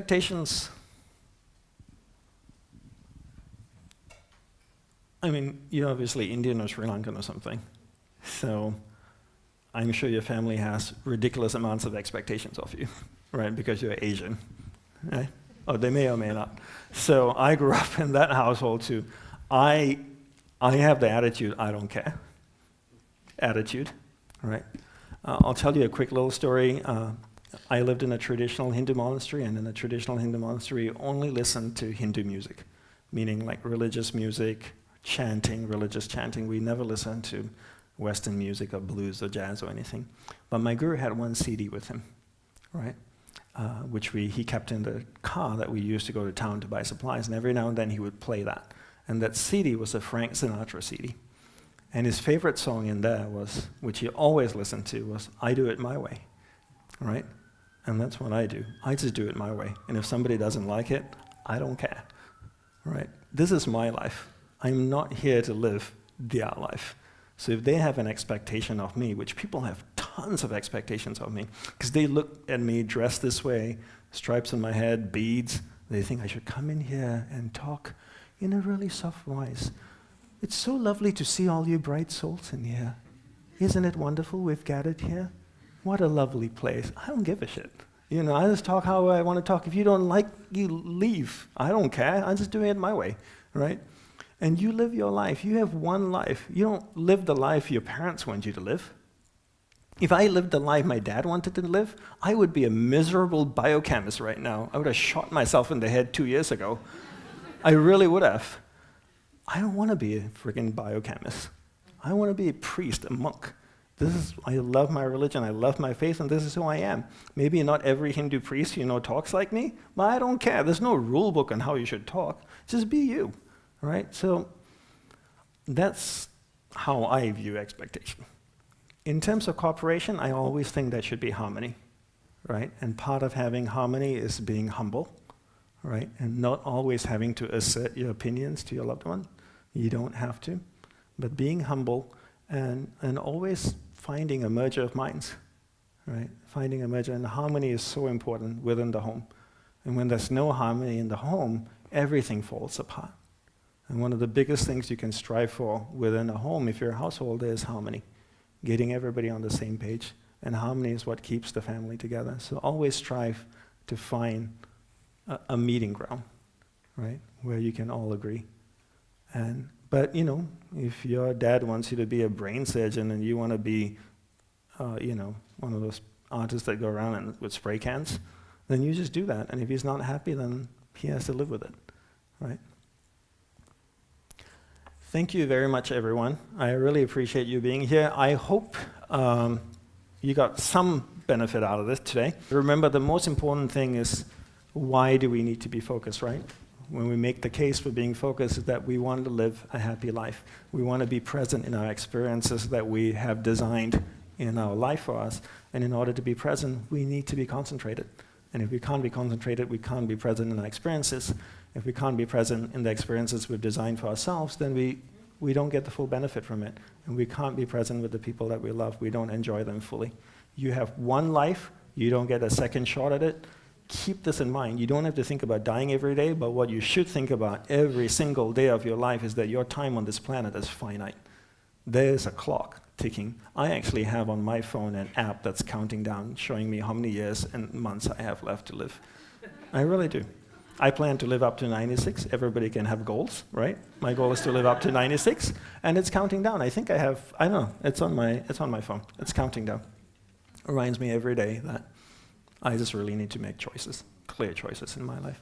Expectations. I mean, you're obviously Indian or Sri Lankan or something, so I'm sure your family has ridiculous amounts of expectations of you, right? Because you're Asian, right? Or they may or may not. So I grew up in that household too. I have the attitude, I don't care. Attitude, right? I'll tell you a quick little story. I lived in a traditional Hindu monastery, and in a traditional Hindu monastery, you only listen to Hindu music, meaning like religious music, chanting, religious chanting. We never listened to Western music or blues or jazz or anything. But my guru had one CD with him, right? Which he kept in the car that we used to go to town to buy supplies, and every now and then he would play that. And that CD was a Frank Sinatra CD. And his favorite song in there was, which he always listened to, was I Do It My Way, right? And that's what I do. I just do it my way. And if somebody doesn't like it, I don't care, right? This is my life. I'm not here to live their life. So if they have an expectation of me, which people have tons of expectations of me, because they look at me dressed this way, stripes on my head, beads, they think I should come in here and talk in a really soft voice. It's so lovely to see all you bright souls in here. Isn't it wonderful we've gathered here? What a lovely place. I don't give a shit. You know, I just talk how I want to talk. If you don't like, you leave. I don't care. I'm just doing it my way, right? And you live your life. You have one life. You don't live the life your parents want you to live. If I lived the life my dad wanted to live, I would be a miserable biochemist right now. I would have shot myself in the head 2 years ago. I really would have. I don't want to be a friggin' biochemist. I want to be a priest, a monk. I love my religion, I love my faith, and this is who I am. Maybe not every Hindu priest you know talks like me, but I don't care. There's no rule book on how you should talk. Just be you, right? So that's how I view expectation. In terms of cooperation, I always think there should be harmony, right? And part of having harmony is being humble, right? And not always having to assert your opinions to your loved one. You don't have to. But being humble and always finding a merger of minds, right? Finding a merger, and harmony is so important within the home. And when there's no harmony in the home, everything falls apart. And one of the biggest things you can strive for within a home, if you're a household, is harmony. Getting everybody on the same page. And harmony is what keeps the family together. So always strive to find a meeting ground, right? Where you can all agree. But you know, if your dad wants you to be a brain surgeon and you want to be, one of those artists that go around with spray cans, then you just do that. And if he's not happy, then he has to live with it, right? Thank you very much, everyone. I really appreciate you being here. I hope you got some benefit out of this today. Remember, the most important thing is, why do we need to be focused, right? When we make the case for being focused, is that we want to live a happy life. We want to be present in our experiences that we have designed in our life for us. And in order to be present, we need to be concentrated. And if we can't be concentrated, we can't be present in our experiences. If we can't be present in the experiences we've designed for ourselves, then we don't get the full benefit from it. And we can't be present with the people that we love. We don't enjoy them fully. You have one life. You don't get a second shot at it. Keep this in mind. You don't have to think about dying every day, but what you should think about every single day of your life is that your time on this planet is finite. There's a clock ticking. I actually have on my phone an app that's counting down, showing me how many years and months I have left to live. I really do. I plan to live up to 96. Everybody can have goals, right? My goal is to live up to 96, and it's counting down. I think I know, it's on my phone. It's counting down. It reminds me every day that I just really need to make choices, clear choices in my life.